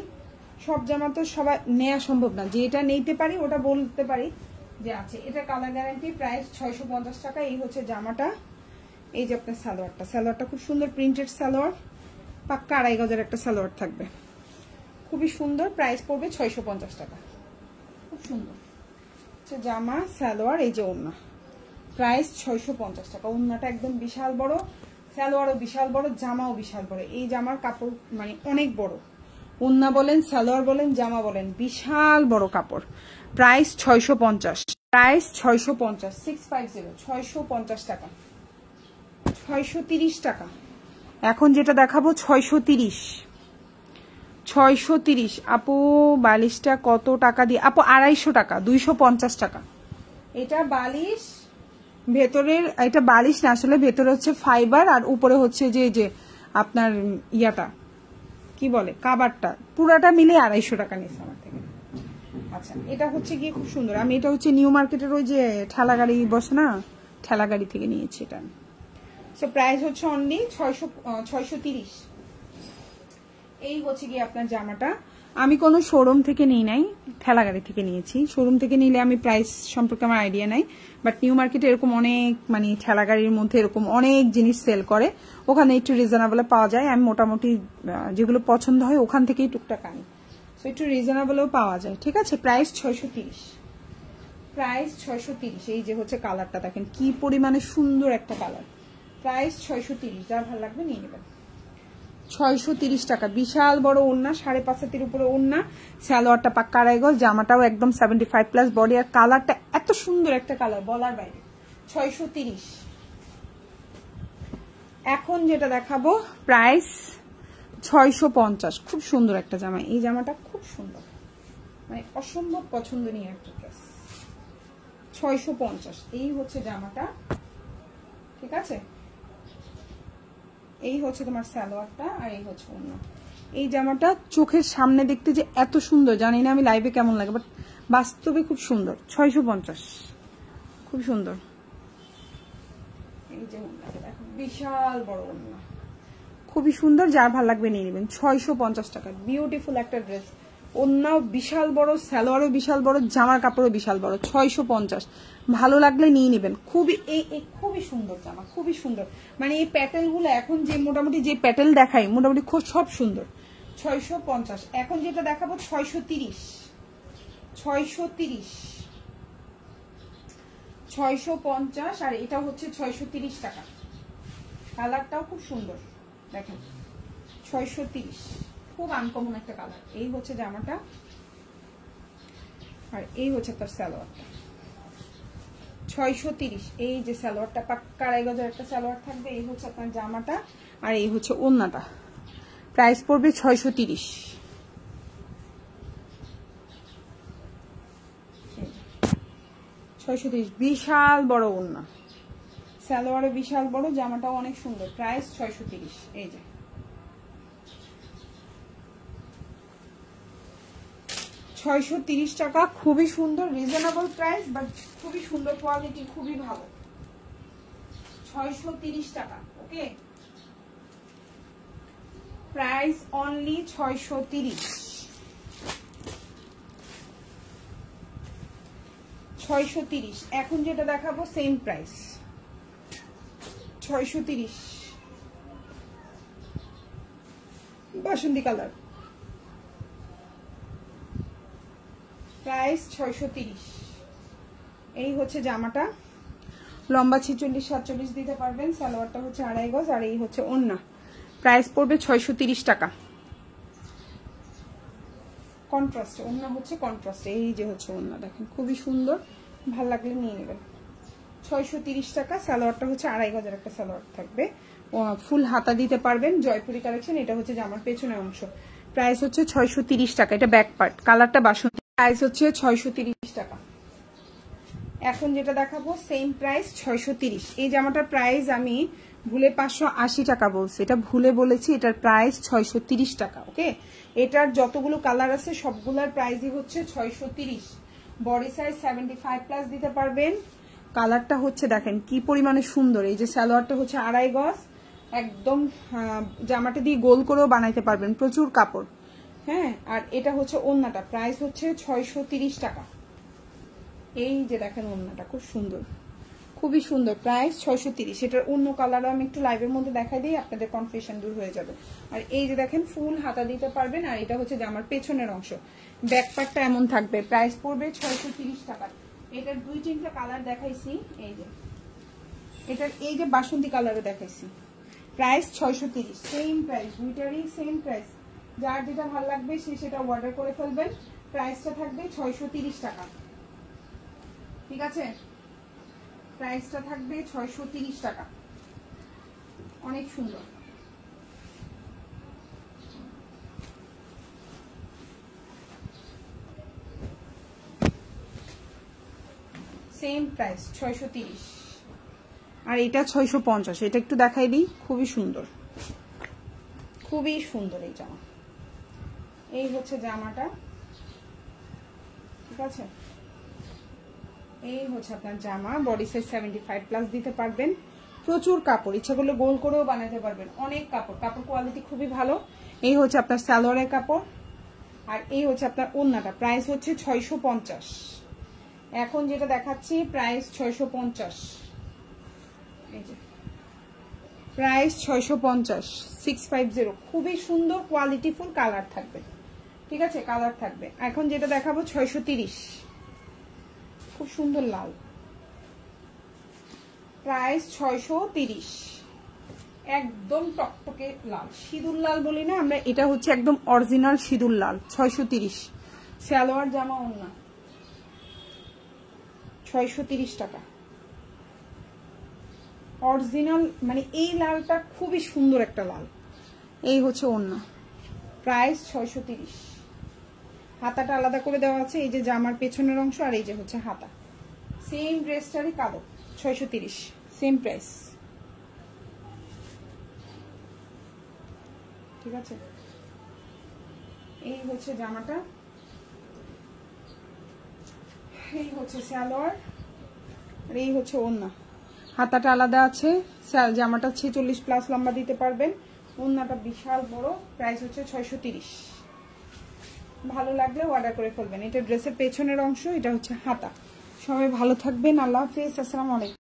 সব জামা তো সবাই নেওয়া সম্ভব না, যে এটা নিতে পারি ওটা বলতে পারি যে আছে। এটা কালার গ্যারান্টি, প্রাইস 650 টাকা। এই হচ্ছে জামাটা। এই যে আপনার সালোয়ারটা, সালোয়ারটা খুব সুন্দর প্রিন্টেড সালোয়ার, পাক্কা 2.5 গজের একটা সালোয়ার থাকবে, খুবই সুন্দর। প্রাইস পড়বে 650 টাকা। খুব সুন্দর জামা, সালোয়ার, এই যে ওড়না, প্রাইস 650 টাকা। ওড়নাটা একদম বিশাল বড়, সালোয়ারও বিশাল বড়, জামাও বিশাল বড়। এই জামার কাপড় মানে অনেক বড়, ওড়না বলেন, সালোয়ার বলেন, জামা বলেন, বিশাল বড় কাপড়। প্রাইস 650, প্রাইস 650, 650, 650 টাকা, 630 টাকা। এখন যেটা দেখাবো 630, 630। আপু বালিশটা কত টাকা দিয়ে? আপু 250 টাকা, 250 টাকা। এটা বালিশ ভেতরের, এটা বালিশ না আসলে, ভেতরে হচ্ছে ফাইবার আর উপরে হচ্ছে যে আপনার ইয়াটা কি বলে কাবারটা, পুরাটা মিলে 250 টাকা নিয়েছে আমার থেকে। আচ্ছা, এটা হচ্ছে গিয়ে খুব সুন্দর। আমি এটা হচ্ছে নিউ মার্কেটের ওই যে ঠেলা গাড়ি বসে না, ঠেলা গাড়ি থেকে নিয়েছি এটা। সো প্রাইস হচ্ছে অনলি 630। এই হচ্ছে গিয়ে আপনার জামাটা। আমি কোনো শোরুম থেকে নিই নাই, ঠেলা গাড়ি থেকে নিয়েছি। শোরুম থেকে নিলে আমি প্রাইস সম্পর্কে আমার আইডিয়া নাই, বাট নিউ মার্কেটে এরকম অনেক মানে ঠেলা গাড়ির মধ্যে এরকম অনেক জিনিস সেল করে, ওখানে একটু রিজনেবলে পাওয়া যায়। আমি মোটামুটি যেগুলো পছন্দ হয় ওখান থেকেই টুকটাক আনি, সো একটু রিজনেবলেও পাওয়া যায়। ঠিক আছে, প্রাইস 630, প্রাইস 630। এই যে হচ্ছে কালারটা দেখেন কি পরিমাণে সুন্দর একটা কালার। প্রাইস 630, যার ভালো লাগবে নিয়ে নেবেন। 630 টাকা। বিশাল বড় ওড়না, 5.5 হাতের উপরে ওড়না, সালোয়ারটা পাক্কা 2.5 গজ, জামাটাও একদম 75+ বডি, আর কালারটা এত সুন্দর একটা কালার বলার বাইরে। 630। এখন যেটা দেখাবো প্রাইস 650। খুব সুন্দর একটা জামা, এই জামাটা খুব সুন্দর, মানে অসম্ভব পছন্দনীয় একটা ড্রেস। 650। এই হচ্ছে জামাটা, ঠিক আছে, এই হচ্ছে তোমার সালোয়ারটা, আর এই হচ্ছে ওড়না। এই জামাটা চোখের সামনে দেখতে যে এত সুন্দর, জানি না আমি লাইভে কেমন লাগে, বাট বাস্তবে খুব সুন্দর। 650, খুব সুন্দর। এই যে ওড়নাটা দেখো, বিশাল বড় ওড়না, খুবই সুন্দর। যার ভালো লাগবে নিয়ে নেবেন। 650 টাকা, বিউটিফুল একটা ড্রেস। ওড়নাও বিশাল বড়, সালোয়ারও বিশাল বড়, জামার কাপড়ও বিশাল বড়। 650, ভালো লাগলে নিয়ে নেবেন। খুবই খুবই সুন্দর জামা, খুবই সুন্দর। মানে এই প্যাটেল গুলো এখন যে মোটামুটি যে প্যাটেল দেখাই মোটামুটি খুব সব সুন্দর। 650। এখন যেটা দেখাবো 630, 630, 650। আর এটা হচ্ছে 630 টাকা। কালারটাও খুব সুন্দর দেখেন, 630, খুব আনকমন একটা কালার। এই হচ্ছে জামাটা, আর এই হচ্ছে তার সালোয়ারটা। 630। এই যে সালোয়ারটা পাক্কা 2.5 গজের একটা সালোয়ার থাকবে। এই হচ্ছে আপনার জামাটা, আর এই হচ্ছে ওড়নাটা। প্রাইস পড়বে 630। 630, বিশাল বড় ওড়না, সালোয়ারও বিশাল বড়, জামাটাও অনেক সুন্দর। প্রাইস 630। এই যে 630 টাকা, খুবই সুন্দর, রিজনেবল প্রাইস, বাট খুবই সুন্দর কোয়ালিটি, খুবই ভালো। 630 টাকা, ওকে, প্রাইস অনলি 630। 630। এখন যেটা দেখাবো সেম প্রাইস 630, বাসন্তী কালার, প্রাইস 630। এই হচ্ছে জামাটা, লম্বা 46-47 দিতে পারবেন। সালোয়ারটা হচ্ছে 2.5 গজ, আর এই হচ্ছে ওড়না। প্রাইস পড়বে 630 টাকা। কন্ট্রাস্টে ওড়না হচ্ছে কন্ট্রাস্টে, এই যে হচ্ছে ওড়না দেখেন খুবই সুন্দর, ভাল লাগলে নিয়ে নেবেন। 630 টাকা। সালোয়ারটা হচ্ছে 2.5 গজের একটা সালোয়ার থাকবে, ফুল হাতা দিতে পারবেন। জয়পুরি কালেকশন। এটা হচ্ছে জামার পেছনের অংশ। প্রাইস হচ্ছে 630 টাকা। এটা ব্যাক পার্ট, কালারটা বাসন্তী। প্রাইস হচ্ছে 630 টাকা। এখন যেটা দেখাবো সেম প্রাইস 630। এই জামাটার প্রাইস আমি ভুলে 580 টাকা বলছি, এটা ভুলে বলেছি। এটার প্রাইস 630 টাকা। ওকে, এটার যতগুলো কালার আছে সবগুলোর প্রাইসই হচ্ছে 630। বডি সাইজ 75+ দিতে পারবেন। কালারটা হচ্ছে দেখেন কি পরিমাণে সুন্দর। এই যে সালোয়ারটা হচ্ছে 2.5 গজ, একদম জামাটা দিয়ে গোল করেও বানাইতে পারবেন, প্রচুর কাপড়। হ্যাঁ, আর এটা হচ্ছে ওড়নাটা, প্রাইস হচ্ছে 630 টাকা। এই যে দেখেন ওড়নাটা খুব সুন্দর, খুবই সুন্দর, প্রাইস 630। এটার অন্য কালারও আমি একটু লাইভের মধ্যে দেখাই দিই, আপনাদের কনফিউশন দূর হয়ে যাবে। আর এই যে দেখেন ফুল হাতা দিতে পারবেন। আর এটা হচ্ছে জামার পেছনের অংশ, ব্যাক পার্টটা এমন থাকবে। প্রাইস পড়বে 630 টাকা। এটার 2-3টা কালার দেখাইছি। এই যে এটার এই যে বাসন্তী কালারও দেখাইছি। প্রাইস 630, সেম প্রাইস, দুইটারই সেম প্রাইস। যার যেটা ভালো লাগবে সে সেটা অর্ডার করে ফেলবেন। প্রাইসটা থাকবে 630 টাকা। ঠিক আছে, প্রাইসটা থাকবে 630 টাকা। অনেক সুন্দর। Same price 630। আর এটা 650। এটা একটু দেখাই দিই, খুবই সুন্দর, খুবই সুন্দর এই জামা। এই হচ্ছে জামাটা। ঠিক আছে, এই হচ্ছে আপনার জামা। বডি সাইজ 75+ দিতে পারবেন। প্রচুর কাপড়, ইচ্ছা করলে গোল করেও বানাতে পারবেন। অনেক কাপড়, কাপড় কোয়ালিটি খুবই ভালো। এই হচ্ছে আপনার সালোয়ারের কাপড়। আর এই হচ্ছে আপনার ওড়নাটা। প্রাইস হচ্ছে 650। এখন যেটা দেখাচ্ছি প্রাইস 650। এই যে প্রাইস 650, 650। খুবই সুন্দর কোয়ালিটি ফুল, কালার থাকবে। ঠিক আছে, কালার থাকবে। এখন যেটা দেখাবো 630, খুব সুন্দর লাল। প্রাইস 630, একদম টকটকে লাল, সিঁদুর লাল বলি না আমরা, এটা হচ্ছে একদম অরিজিনাল সিঁদুর লাল। 630। সালোয়ার জামা ওড়না 630 টাকা। অরিজিনাল, মানে এই লালটা খুবই সুন্দর একটা লাল। এই হচ্ছে ওড়না, প্রাইস 630। হাতাটা আলাদা করে দেওয়া আছে। এই যে জামার পেছনের অংশ, আর এই যে হচ্ছে হাতা। সেম ড্রেসটারই কালো। 630, সেম প্রাইস। ঠিক আছে, এই হচ্ছে জামাটা, এই হচ্ছে সালোয়ার, আর এই হচ্ছে ওড়না। হাতাটা আলাদা আছে। জামাটা 46+ লম্বা দিতে পারবেন। ওড়নাটা বিশাল বড়। প্রাইস হচ্ছে 630। ভালো লাগলে অর্ডার করে ফেলবেন। এটা ড্রেসের পেছনের অংশ, এটা হচ্ছে হাতা। সবাই ভালো থাকবেন, আল্লাহ হাফেজ, আসসালামু আলাইকুম।